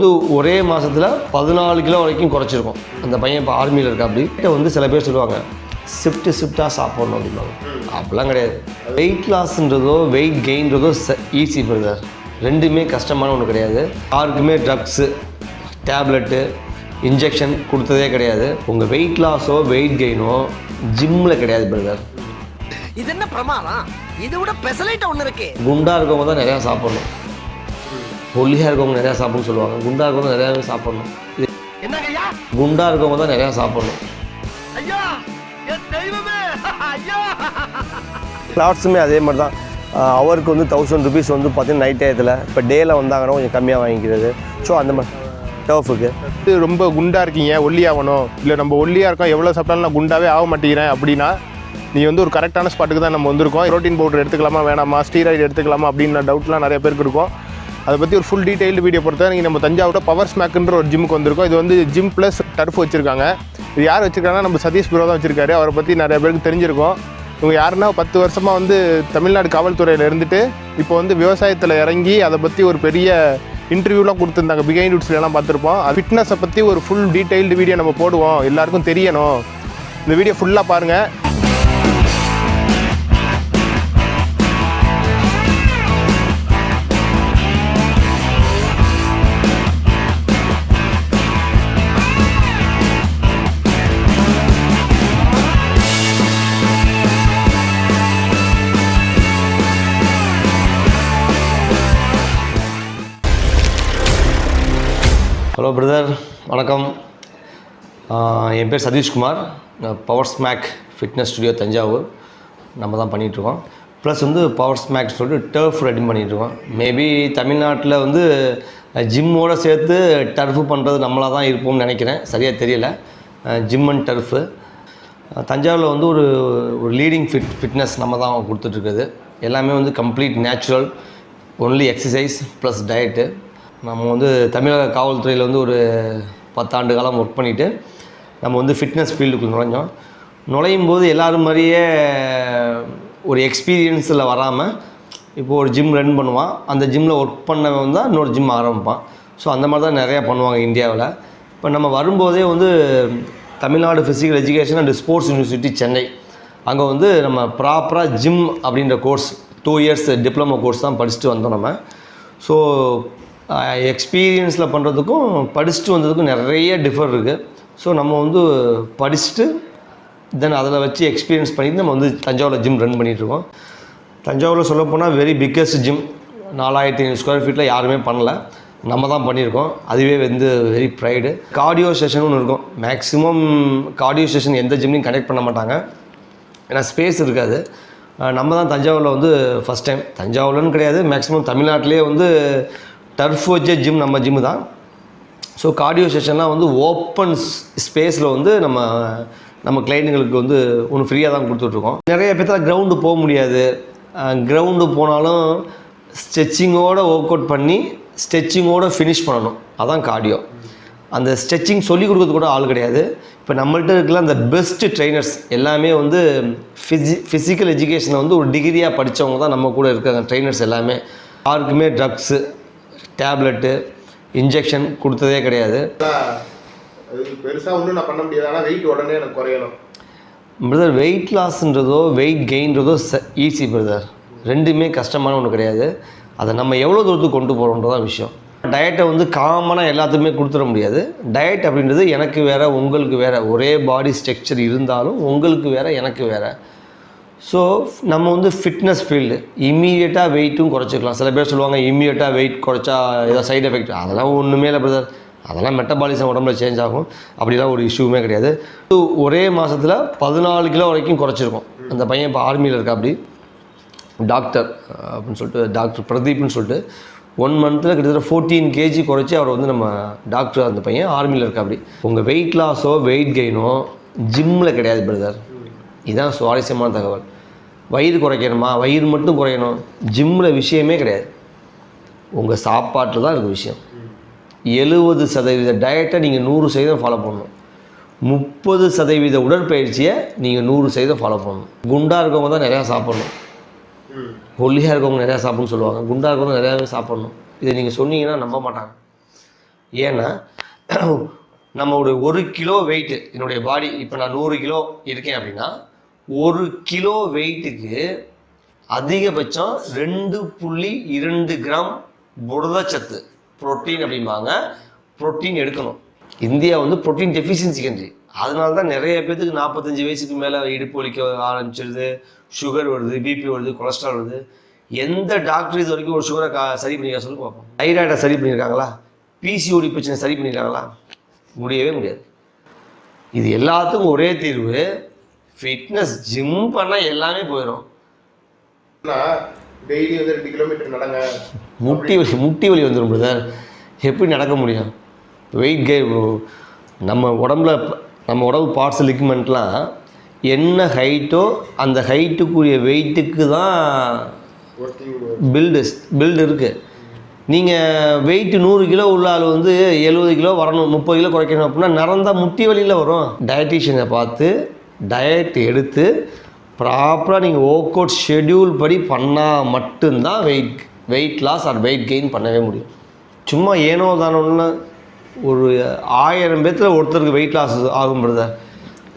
ஒரே மாதத்தில் 14 கிலோ வரைக்கும் குறைச்சிருக்கோம். அந்த பையன் இப்போ ஆர்மியில் இருக்கா. அப்படி வந்து சில பேர் சொல்லுவாங்க ஷிஃப்ட்டாக சாப்பிடணும் அப்படிம்பாங்க. அப்படிலாம் கிடையாது. வெயிட் லாஸ்ன்றதோ வெயிட் கெயின்றதோ ஈஸி பிரதர். ரெண்டுமே கஷ்டமான ஒன்று கிடையாது. யாருக்குமே ட்ரக்ஸு டேப்லெட்டு இன்ஜெக்ஷன் கொடுத்ததே கிடையாது. உங்கள் வெயிட் லாஸோ வெயிட் கெயினோ ஜிம்மில் கிடையாது பிரதர். இது என்ன பிரமாதம்? இதை விட பெசலைட் ஒன்று இருக்கு. குண்டாக இருக்கவங்க தான் நிறையா சாப்பிடணும். ஒல்லியாக இருக்கவங்க நிறையா சாப்பிடணும்னு சொல்லுவாங்க. குண்டாக இருக்கவங்க நிறையாவே சாப்பிடணும். என்னங்கய்யா? குண்டாக இருக்கவங்க தான் நிறையா சாப்பிடணும். ஐயா என் தெய்வமே ஐயா. கிளாத்ஸுமே அதே மாதிரி தான். அவருக்கு வந்து 1000 rupees வந்து பார்த்தீங்கன்னா நைட் டயத்தில் இப்போ டேயில் வந்தாங்கன்னா கொஞ்சம் கம்மியாக வாங்கிக்கிறது. ஸோ அந்த மாதிரி டர்ஃபுக்கு ரொம்ப குண்டாக இருக்கீங்க, ஒல்லியாகணும், இல்லை நம்ம ஒல்லியாக இருக்கோம் எவ்வளோ சாப்பிட்டாலும் நான் குண்டாகவே ஆக மாட்டேங்கிறேன் அப்படின்னா நீ வந்து ஒரு கரெக்டான ஸ்பாட்டுக்கு தான் நம்ம வந்திருக்கோம். ப்ரோட்டீன் பவுடர் எடுத்துக்கலாமா வேணாமா, ஸ்டீராய்டு எடுத்துக்கலாமா அப்படின்ற டவுட்லாம் நிறைய பேருக்கு இருக்கும். அதை பற்றி ஒரு ஃபுல் டீட்டெயில்டு வீடியோ பொறுத்த நீங்கள் நம்ம தஞ்சாவூர் பவர் ஸ்மேக்குன்ற ஒரு ஜிம்முக்கு வந்திருக்கோம். இது வந்து ஜிம் ப்ளஸ் டர்ஃப் வச்சுருக்காங்க. இது யார் வச்சுருக்காங்கன்னா நம்ம சதீஷ் ப்ரோ தான் வச்சுருக்காரு. அவரை பற்றி நிறைய பேருக்கு தெரிஞ்சிருக்கும். இவங்க யாருன்னா 10 வருஷமாக வந்து தமிழ்நாடு காவல்துறையில் இருந்துட்டு இப்போ வந்து விவசாயத்தில் இறங்கி அதை பற்றி ஒரு பெரிய இன்டர்வியூலாம் கொடுத்துருந்தாங்க. பிகைண்ட் ரூட்ஸ்லாம் பார்த்துருப்போம். அது ஃபிட்னஸை பற்றி ஒரு ஃபுல் டீட்டெயில்டு வீடியோ நம்ம போடுவோம், எல்லாருக்கும் தெரியணும். இந்த வீடியோ ஃபுல்லாக பாருங்கள். ஹலோ பிரதர், வணக்கம். என் பேர் Sathishkumar. Power smack fitness studio Thanjavur நம்ம தான் பண்ணிகிட்ருக்கோம். ப்ளஸ் வந்து பவர் ஸ்மேக் சொல்லிட்டு டர்ஃப் ரெடி பண்ணிகிட்ருக்கோம். மேபி தமிழ்நாட்டில் வந்து ஜிம்மோடு சேர்த்து டர்ஃபு பண்ணுறது நம்மளாக தான் இருப்போம்னு நினைக்கிறேன். சரியாக தெரியலை. ஜிம் அண்ட் டர்ஃபு தஞ்சாவூரில் வந்து ஒரு லீடிங் ஃபிட்னஸ் நம்ம தான் கொடுத்துட்ருக்குது. எல்லாமே வந்து complete natural, only exercise plus diet. நம்ம வந்து தமிழக காவல்துறையில் வந்து ஒரு 10 ஆண்டு காலம் ஒர்க் பண்ணிவிட்டு நம்ம வந்து ஃபிட்னஸ் ஃபீல்டுக்குள்ளே நுழையும் போது எல்லோரும் மாதிரியே ஒரு எக்ஸ்பீரியன்ஸில் வராமல் இப்போது ஒரு ஜிம் ரன் பண்ணுவான். அந்த ஜிம்மில் ஒர்க் பண்ணவன் தான் இன்னொரு ஜிம் ஆரம்பிப்பான். ஸோ அந்த மாதிரி தான் நிறையா பண்ணுவாங்க இந்தியாவில். இப்போ நம்ம வரும்போதே வந்து Tamil Nadu physical education and sports university Chennai, அங்கே வந்து நம்ம ப்ராப்பராக ஜிம் அப்படின்ற கோர்ஸ் 2 years டிப்ளமோ கோர்ஸ் தான் படிச்சுட்டு வந்தோம் நம்ம. ஸோ எக்ஸ்பீரியன்ஸில் பண்ணுறதுக்கும் படிச்சுட்டு வந்ததுக்கும் நிறைய டிஃபர் இருக்குது. ஸோ நம்ம வந்து படிச்சுட்டு தென் அதில் வச்சு எக்ஸ்பீரியன்ஸ் பண்ணிட்டு நம்ம வந்து தஞ்சாவூரில் ஜிம் ரன் பண்ணிகிட்ருக்கோம். தஞ்சாவூரில் சொல்லப்போனால் வெரி பிக்கஸ்ட் ஜிம், 4500 ஸ்கொயர் ஃபீட்டில் யாருமே பண்ணல, நம்ம தான் பண்ணியிருக்கோம். அதுவே வந்து வெரி ப்ரைடு. கார்டியோ செஷன் ஒன்று இருக்கும். மேக்ஸிமம் கார்டியோ செஷன் எந்த ஜிம்லையும் கனெக்ட் பண்ண மாட்டாங்க, ஏன்னா ஸ்பேஸ் இருக்காது. நம்ம தான் தஞ்சாவூரில் வந்து ஃபஸ்ட் டைம், தஞ்சாவூர்லன்னு கிடையாது, மேக்ஸிமம் தமிழ்நாட்டிலே வந்து டர்ஃப் வச்ச ஜிம் நம்ம ஜிம்மு தான். ஸோ கார்டியோ செஷன்லாம் வந்து ஓப்பன் ஸ்பேஸில் வந்து நம்ம கிளைண்ட்டுங்களுக்கு வந்து ஒன்று ஃப்ரீயாக தான் கொடுத்துட்ருக்கோம். நிறைய பேர்த்தால் கிரவுண்டு போக முடியாது. கிரவுண்டு போனாலும் ஸ்ட்ரெச்சிங்கோடு ஒர்க் அவுட் பண்ணி ஸ்ட்ரெச்சிங்கோடு ஃபினிஷ் பண்ணணும். அதான் கார்டியோ. அந்த ஸ்ட்ரெச்சிங் சொல்லிக் கொடுக்கறது கூட ஆள் கிடையாது. இப்போ நம்மள்ட்ட இருக்கிற அந்த பெஸ்ட்டு ட்ரைனர்ஸ் எல்லாமே வந்து ஃபிசிக்கல் எஜுகேஷனை வந்து ஒரு டிகிரியாக படித்தவங்க தான் நம்ம கூட இருக்காங்க. ட்ரைனர்ஸ் எல்லாமே யாருக்குமே ட்ரக்ஸு டேப்லெட்டு இன்ஜெக்ஷன் கொடுத்ததே கிடையாது. பெருசாக ஒன்றும் நான் பண்ண முடியாது, ஆனால் வெயிட் உடனே எனக்கு குறையணும் பிரதர். வெயிட் லாஸ்ன்றதோ வெயிட் கெயின்றதோ ஈஸி பிரதர். ரெண்டுமே கஷ்டமான ஒன்று கிடையாது. அதை நம்ம எவ்வளோ தூரத்துக்கு கொண்டு போகிறோன்றதான் விஷயம். டயட்டை வந்து காமனாக எல்லாத்துக்குமே கொடுத்துட முடியாது. டயட் அப்படின்றது எனக்கு வேறு உங்களுக்கு வேறு. ஒரே பாடி ஸ்ட்ரக்சர் இருந்தாலும் உங்களுக்கு வேறு எனக்கு வேறு. ஸோ நம்ம வந்து ஃபிட்னஸ் ஃபீல்டு இம்மீடியட்டாக வெயிட்டும் குறைச்சிக்கலாம். சில பேர் சொல்லுவாங்க இம்மீடியட்டாக வெயிட் குறைச்சா ஏதோ சைடு எஃபெக்ட். அதெல்லாம் ஒன்றுமே இல்லை பிரதர். அதெல்லாம் மெட்டபாலிசம் உடம்புல சேஞ்ச் ஆகும். அப்படிலாம் ஒரு இஷ்யூமே கிடையாது. ஒரே மாதத்தில் 14 கிலோ வரைக்கும் குறைச்சிருக்கோம். அந்த பையன் இப்போ ஆர்மியில் இருக்கா. அப்படி டாக்டர் அப்படின்னு சொல்லிட்டு டாக்டர் பிரதீப்னு சொல்லிட்டு 1 monthத்தில் கிட்டத்தட்ட 14 kg குறைச்சி அவர் வந்து நம்ம டாக்டர், அந்த பையன் ஆர்மியில் இருக்கா. அப்படி உங்கள் வெயிட் லாஸோ வெயிட் கெயினோ ஜிம்மில் கிடையாது பிரதர். இதுதான் சுவாரஸ்யமான தகவல். வயிறு குறைக்கணுமா, வயிறு மட்டும் குறையணும், ஜிம்மில் விஷயமே கிடையாது. உங்கள் சாப்பாட்டில் தான் இருக்குது விஷயம். 70% டயட்டை நீங்கள் 100% ஃபாலோ பண்ணணும். 30% உடற்பயிற்சியை நீங்கள் 100% ஃபாலோ பண்ணணும். குண்டாக இருக்கவங்க தான் நிறையா சாப்பிட்ணும். ஒல்லியாக இருக்கவங்க நிறையா சாப்பிட்ணுன்னு சொல்லுவாங்க. குண்டாக இருக்கவங்க நிறையாவே சாப்பிட்ணும். இதை நீங்கள் சொன்னீங்கன்னா நம்ப மாட்டாங்க. ஏன்னா நம்மளுடைய 1 கிலோ வெயிட்டு, என்னுடைய பாடி இப்போ நான் 100 கிலோ இருக்கேன் அப்படின்னா 1 கிலோ வெயிட்டுக்கு அதிகபட்சம் 2.2 கிராம் புரதச்சத்து புரோட்டீன் அப்படிம்பாங்க, புரோட்டீன் எடுக்கணும். இந்தியா வந்து புரோட்டீன் டெஃபிஷியன்சி கண்ட்ரி. அதனால தான் நிறைய பேருக்கு 45 வயசுக்கு மேலே இடுப்பு வலிக்க ஆரம்பிச்சிடுது, சுகர் வருது, பிபி வருது, கொலஸ்ட்ரால் வருது. எந்த டாக்டர் இது வரைக்கும் ஒரு சுகரை சரி பண்ணியிருக்கா சொல்லி பார்ப்போம். தைராய்டை சரி பண்ணியிருக்காங்களா? பிசிஓடி பிரச்சனை சரி பண்ணியிருக்காங்களா? முடியவே முடியாது. இது எல்லாத்துக்கும் ஒரே தீர்வு ஃபிட்னஸ். ஜிம் பண்ணால் எல்லாமே போயிடும். டெய்லி வந்து 2 கிலோமீட்டர் நடங்க. முட்டி வலி வந்துடும் பிரதர். எப்படி நடக்க முடியும்? வெயிட் கெயின் நம்ம உடம்பு பார்ட்ஸ் லிக்மெண்ட்லாம் என்ன ஹைட்டோ அந்த ஹைட்டுக்குரிய வெயிட்டுக்கு தான் பில்டு இருக்குது. நீங்கள் வெயிட்டு 100 கிலோ உள்ள ஆள் வந்து 70 கிலோ வரணும், 30 கிலோ குறைக்கணும் அப்படின்னா நடந்தால் முட்டி வலியில் வரும். டயட்டிஷியனை பார்த்து டயட் எடுத்து ப்ராப்பராக நீங்கள் ஒர்க் அவுட் ஷெட்யூல் படி பண்ணால் மட்டும்தான் weight loss or weight gain பண்ணவே முடியும். சும்மா ஏனோ தானோன்னு ஒரு 1000 பேர்த்தில் ஒருத்தருக்கு வெயிட் லாஸ் ஆகும் பிரதர்.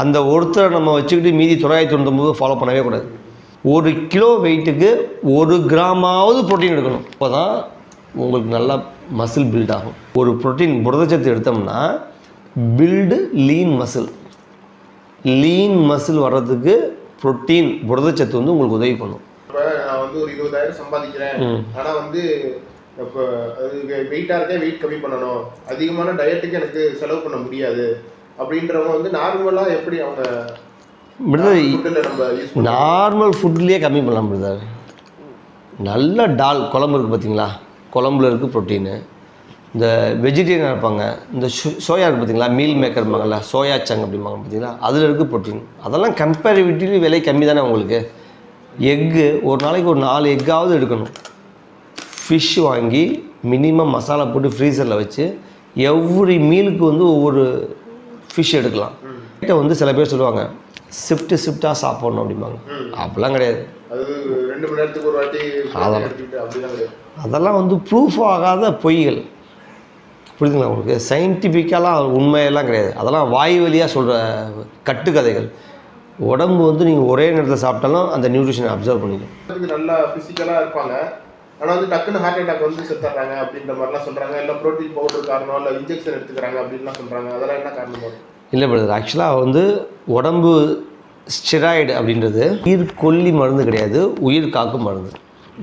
அந்த ஒருத்தரை நம்ம வச்சுக்கிட்டு மீதி 999 ஃபாலோ பண்ணவே கூடாது. 1 கிலோ வெயிட்டுக்கு 1 கிராமாவது ப்ரோட்டீன் எடுக்கணும். அப்போ தான் உங்களுக்கு நல்லா மசில் பில்ட் ஆகும். ஒரு ப்ரோட்டீன் புரதச்சத்து எடுத்தோம்னா பில்டு லீன் மசில் வர்றதுக்கு ப்ரோட்டீன் புரதச்சத்து வந்து உங்களுக்கு உதவி பண்ணும். இப்போ நான் வந்து ஒரு 20,000 சம்பாதிக்கிறேன், ஆனால் வந்து இப்போ அது வெயிட்டாக இருக்கேன், வெயிட் கம்மி பண்ணணும், அதிகமான டயட்டுக்கு எனக்கு செலவு பண்ண முடியாது அப்படின்றவங்க வந்து நார்மலாக எப்படி அவங்க நார்மல் ஃபுட்லேயே கம்மி பண்ணலாம் பிரதர். நல்ல குழம்பு இருக்குது பார்த்தீங்களா, குழம்புல இருக்குது ப்ரோட்டீனு. இந்த வெஜிடேரியனாக இருப்பாங்க, இந்த சோயா இருக்குது பார்த்தீங்களா, மீல் மேக்கர் இருப்பாங்கல்ல, சோயா சங் அப்படிம்பாங்க பார்த்தீங்களா, அதில் இருக்குது ப்ரோட்டீன். அதெல்லாம் கம்பேரிட்டிவ்லி விலை கம்மி தானே உங்களுக்கு. எக்கு ஒரு நாளைக்கு ஒரு 4 எக்காவது எடுக்கணும். ஃபிஷ் வாங்கி மினிமம் மசாலா போட்டு ஃப்ரீசரில் வச்சு எவ்ரி மீலுக்கு வந்து ஒவ்வொரு ஃபிஷ் எடுக்கலாம். வந்து சில பேர் சொல்லுவாங்க ஷிஃப்டாக சாப்பிட்ணும் அப்படிம்பாங்க. அப்படிலாம் கிடையாது. அதெல்லாம் வந்து ப்ரூஃப் ஆகாத பொய்கள், புரியுதுங்களா உங்களுக்கு? சயின்டிஃபிக்கலாக உண்மையெல்லாம் கிடையாது. அதெல்லாம் வாய் வழியாக சொல்கிற கட்டுக்கதைகள். உடம்பு வந்து நீங்கள் ஒரே நேரத்தில் சாப்பிட்டாலும் அந்த நியூட்ரிஷனை அப்சர்வ் பண்ணிக்கும். நல்லா ஃபிசிக்கலாக இருப்பாங்க, ஆனால் வந்து டக்குன்னு ஹார்ட் அட்டாக் வந்து செத்துறாங்க அப்படின்ற மாதிரிலாம் சொல்கிறாங்க. இல்லை ப்ரோட்டீன் பவுடர் காரணம், இல்லை இன்ஜெக்ஷன் எடுத்துக்கிறாங்க அப்படின்லாம் சொல்கிறாங்க. அதெல்லாம் என்ன காரணம்? இல்லை பிரதர், ஆக்சுவலாக வந்து உடம்பு ஸ்டெராய்டு அப்படின்றது உயிர் கொல்லி மருந்து கிடையாது, உயிர் காக்கும் மருந்து.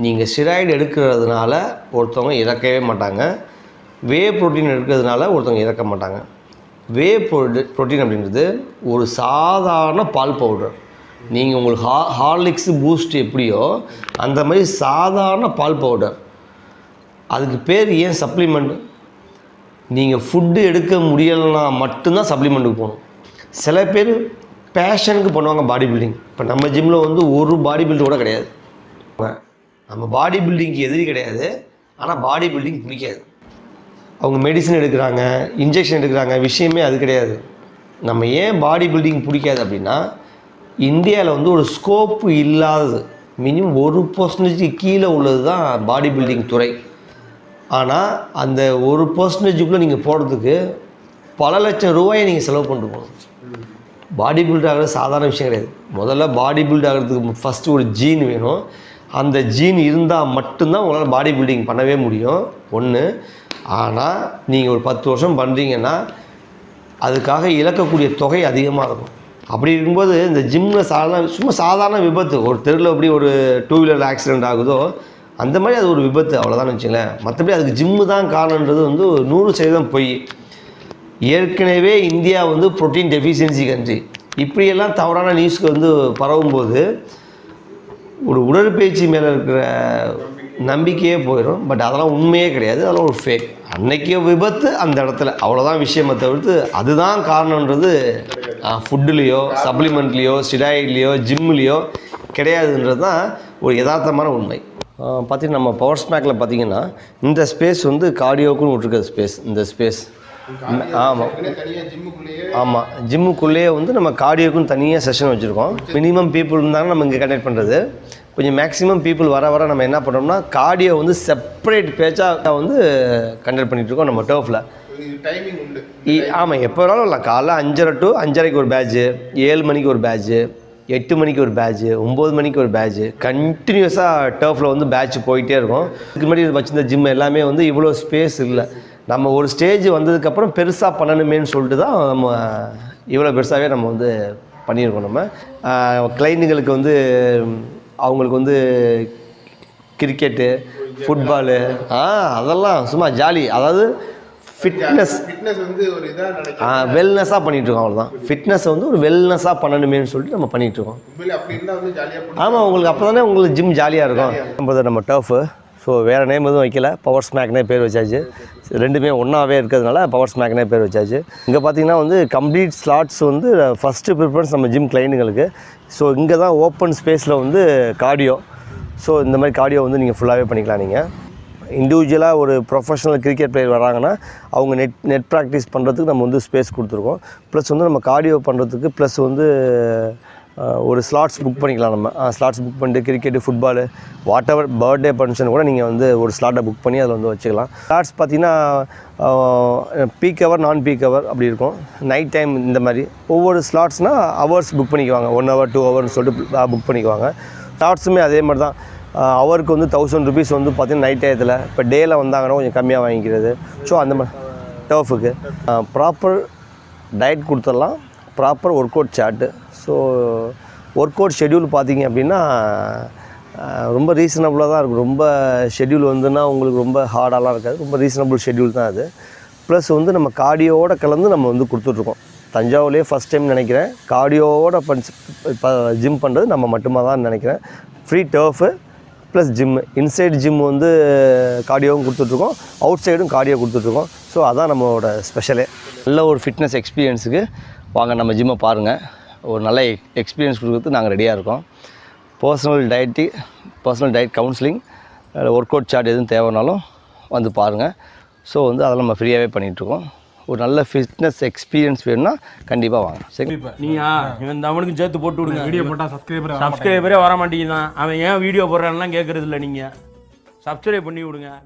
நீங்கள் ஸ்டெராய்டு எடுக்கிறதுனால ஒருத்தவங்க இறக்கவே மாட்டாங்க, வே ப்ரோட்டீன் எடுக்கிறதுனால ஒருத்தவங்க இறக்க மாட்டாங்க. வே ப்ரோட்டீன் அப்படின்றது ஒரு சாதாரண பால் பவுடர். நீங்கள் உங்களுக்கு ஹார்லிக்ஸ் பூஸ்ட் எப்படியோ அந்த மாதிரி சாதாரண பால் பவுடர். அதுக்கு பேர் ஏன் சப்ளிமெண்ட்? நீங்கள் ஃபுட்டு எடுக்க முடியலைன்னா மட்டும்தான் சப்ளிமெண்ட்டுக்கு போகணும். சில பேர் பேஷனுக்கு பண்ணுவாங்க பாடி பில்டிங். இப்போ நம்ம ஜிம்மில் வந்து ஒரு பாடி பில்டர் கூட கிடையாது. நம்ம பாடி பில்டிங்க்கு எதிரி கிடையாது, ஆனால் பாடி பில்டிங் பிடிக்காது. அவங்க மெடிசன் எடுக்கிறாங்க, இன்ஜெக்ஷன் எடுக்கிறாங்க, விஷயமே அது கிடையாது. நம்ம ஏன் பாடி பில்டிங் பிடிக்காது அப்படின்னா, இந்தியாவில் வந்து ஒரு ஸ்கோப்பு இல்லாதது, மினிமம் 1% கீழே உள்ளது தான் பாடி பில்டிங் துறை. ஆனால் அந்த 1%க்குள்ளே நீங்கள் போகிறதுக்கு பல லட்சம் ரூபாயை நீங்கள் செலவு பண்ணிட்டு போகணும். பாடி பில்ட் ஆகிறது சாதாரண விஷயம் கிடையாது. முதல்ல பாடி பில்ட் ஆகிறதுக்கு ஃபஸ்ட்டு ஒரு ஜீன் வேணும். அந்த ஜீன் இருந்தால் மட்டும்தான் உங்களால் பாடி பில்டிங் பண்ணவே முடியும் ஒன்று. ஆனால் நீங்கள் ஒரு 10 வருஷம் பண்ணுறீங்கன்னா அதுக்காக இழக்கக்கூடிய தொகை அதிகமாக இருக்கும். அப்படி இருக்கும்போது இந்த ஜிம்மில் சாதாரண விபத்து, ஒரு தெருவில் எப்படி ஒரு 2 வீலர் ஆக்சிடெண்ட் ஆகுதோ அந்த மாதிரி அது ஒரு விபத்து, அவ்வளோதான் வச்சுங்களேன். மற்றபடி அதுக்கு ஜிம்மு தான் காரணன்றது வந்து 100% பொய். ஏற்கனவே இந்தியா வந்து ப்ரோட்டீன் டெஃபிஷியன்சி கண்ட்ரி. இப்படியெல்லாம் தவறான நியூஸ்க்கு வந்து பரவும்போது ஒரு உடற்பயிற்சி மேலே இருக்கிற நம்பிக்கையே போயிடும். பட் அதெல்லாம் உண்மையே கிடையாது, அதெல்லாம் ஒரு ஃபேக். அன்னைக்கு விபத்து அந்த இடத்துல, அவ்வளோதான் விஷயத்தை தவிர்த்து அதுதான் காரணன்றது ஃபுட்டுலேயோ சப்ளிமெண்ட்லேயோ ஸ்டிராய்ட்லேயோ ஜிம்லேயோ கிடையாதுன்றது தான் ஒரு யதார்த்தமான உண்மை. பார்த்திங்கன்னா நம்ம பவர் ஸ்மேக்கில் பார்த்திங்கன்னா இந்த ஸ்பேஸ் வந்து கார்டியோக்குன்னு விட்டுருக்க ஸ்பேஸ், இந்த ஸ்பேஸ். ஆமாம், ஜிம்முக்குள்ளேயே வந்து நம்ம கார்டியோக்குன்னு தனியாக செஷன் வச்சுருக்கோம். மினிமம் பீப்புள் இருந்தாலும் நம்ம இங்கே கண்டக்ட் பண்ணுறது. கொஞ்சம் மேக்ஸிமம் பீப்புள் வர நம்ம என்ன பண்ணுறோம்னா கார்டியோ வந்து செப்பரேட் பேச்சாக வந்து கண்டக்ட் பண்ணிகிட்ருக்கோம் நம்ம டர்ஃபில். டைமிங் உண்டு. ஆமாம், எப்போ வேணாலும் இல்லை. காலைல 5:30 to 5:30 ஒரு பேட்ச்சு, 7 மணிக்கு ஒரு பேட்ச்சு, 8 மணிக்கு ஒரு பேட்ச்சு, 9 மணிக்கு ஒரு பேட்ச்சு, கண்டினியூஸாக டர்ஃபில் வந்து பேட்ச் போயிட்டே இருக்கும். இதுக்கு முன்னாடி வச்சிருந்த ஜிம் எல்லாமே வந்து இவ்வளோ ஸ்பேஸ் இல்லை. நம்ம ஒரு ஸ்டேஜ் வந்ததுக்கப்புறம் பெருசாக பண்ணணுமேன்னு சொல்லிட்டு தான் நம்ம இவ்வளோ பெருசாகவே நம்ம வந்து பண்ணியிருக்கோம். நம்ம கிளைண்ட்டுங்களுக்கு வந்து அவங்களுக்கு வந்து கிரிக்கெட்டு, ஃபுட்பாலு அதெல்லாம் சும்மா ஜாலி. அதாவது ஃபிட்னஸ் வந்து ஒரு இதாக நினைக்கிறேன். வெல்னஸாக பண்ணிகிட்ருக்கோம். அவ்வளோதான். ஃபிட்னஸை வந்து ஒரு வெல்னஸாக பண்ணணுமேன்னு சொல்லிட்டு நம்ம பண்ணிகிட்ருக்கோம். அப்படி இருந்தால் வந்து ஜாலியாக. ஆமாம், உங்களுக்கு அப்போ தானே உங்களுக்கு ஜிம் ஜாலியாக இருக்கும். நம்ம டர்ஃபு ஸோ வேறு நேம் எதுவும் வைக்கல, பவர் ஸ்மேக்னே பேர் வச்சாச்சு. ரெண்டுமே ஒன்றாவே இருக்கிறதுனால பவர் ஸ்மேக்னே பேர் வச்சாச்சு. இங்கே பார்த்தீங்கன்னா வந்து கம்ப்ளீட் ஸ்லாட்ஸ் வந்து ஃபஸ்ட்டு ப்ரிஃபரன்ஸ் நம்ம ஜிம் கிளைண்ட்டுங்களுக்கு. ஸோ இங்கே தான் ஓப்பன் ஸ்பேஸில் வந்து கார்டியோ. ஸோ இந்த மாதிரி கார்டியோ வந்து நீங்கள் ஃபுல்லாகவே பண்ணிக்கலாம். நீங்கள் இண்டிவிஜுவலாக ஒரு ப்ரொஃபஷனல் கிரிக்கெட் பிளேயர் வராங்கன்னா அவங்க நெட் ப்ராக்டிஸ் பண்ணுறதுக்கு நம்ம வந்து ஸ்பேஸ் கொடுத்துருக்கோம். ப்ளஸ் வந்து நம்ம கார்டியோ பண்ணுறதுக்கு ப்ளஸ் வந்து ஒரு ஸ்லாட்ஸ் புக் பண்ணிக்கலாம். நம்ம ஸ்லாட்ஸ் புக் பண்ணிட்டு cricket, football, what ever birthday function கூட நீங்கள் வந்து ஒரு ஸ்லாட்டை புக் பண்ணி அதில் வந்து வச்சுக்கலாம். ஸ்லாட்ஸ் பார்த்திங்கன்னா பீக் ஹவர், நான் பீக் ஹவர் அப்படி இருக்கும். நைட் டைம் இந்த மாதிரி ஒவ்வொரு ஸ்லாட்ஸ்னால் ஹவர்ஸ் புக் பண்ணிக்குவாங்க. 1 hour 2 hourன்னு சொல்லிட்டு புக் பண்ணிக்குவாங்க. ஸ்லாட்ஸுமே அதே மாதிரி தான். அவருக்கு வந்து 1000 rupees வந்து பார்த்திங்கன்னா நைட் டயத்தில். இப்போ டேயில் வந்தாங்கன்னா கொஞ்சம் கம்மியாக வாங்கிக்கிறது. ஸோ அந்த மாதிரி டர்ஃபுக்கு ப்ராப்பர் டயட் கொடுத்துடலாம், proper work out chart. So work out schedule பார்த்திங்க அப்படின்னா ரொம்ப ரீசனபுளாக தான் இருக்கும். ரொம்ப ஷெட்யூல் வந்துன்னா உங்களுக்கு ரொம்ப ஹார்டாலாம் இருக்காது. ரொம்ப ரீசனபுள் ஷெட்யூல் தான் அது. ப்ளஸ் வந்து நம்ம கார்டியோவோட கலந்து நம்ம வந்து கொடுத்துட்ருக்கோம். தஞ்சாவூர்லேயே ஃபஸ்ட் டைம் நினைக்கிறேன் கார்டியோவோட ஜிம் பண்ணுறது நம்ம மட்டுமா தான் நினைக்கிறேன். Free turf plus gym. Inside gym வந்து கார்டியோவும் கொடுத்துட்ருக்கோம், அவுட் சைடும் கார்டியோ கொடுத்துட்ருக்கோம். ஸோ அதான் நம்மளோட ஸ்பெஷலே. நல்ல ஒரு ஃபிட்னஸ் எக்ஸ்பீரியன்ஸுக்கு வாங்க நம்ம ஜிம்மை பாருங்கள். ஒரு நல்ல எக்ஸ்பீரியன்ஸ் கொடுக்குறதுக்கு நாங்கள் ரெடியாக இருக்கோம். Personal diet counselling, workout chart எதுவும் தேவைனாலும் வந்து பாருங்கள். ஸோ வந்து அதெல்லாம் நம்ம ஃப்ரீயாகவே பண்ணிகிட்ருக்கோம். ஒரு நல்ல ஃபிட்னஸ் எக்ஸ்பீரியன்ஸ் வேணும்னா கண்டிப்பாக வாங்க. சரி, இவன் அவனுக்கு சேர்த்து போட்டு விடுங்க. வீடியோ போட்டால் சப்ஸ்கிரைபரே வர மாட்டேங்குதான். அவன் ஏன் வீடியோ போடுறான்லாம் கேட்குறது இல்லை. நீங்கள் சப்ஸ்கிரைப் பண்ணி விடுங்க.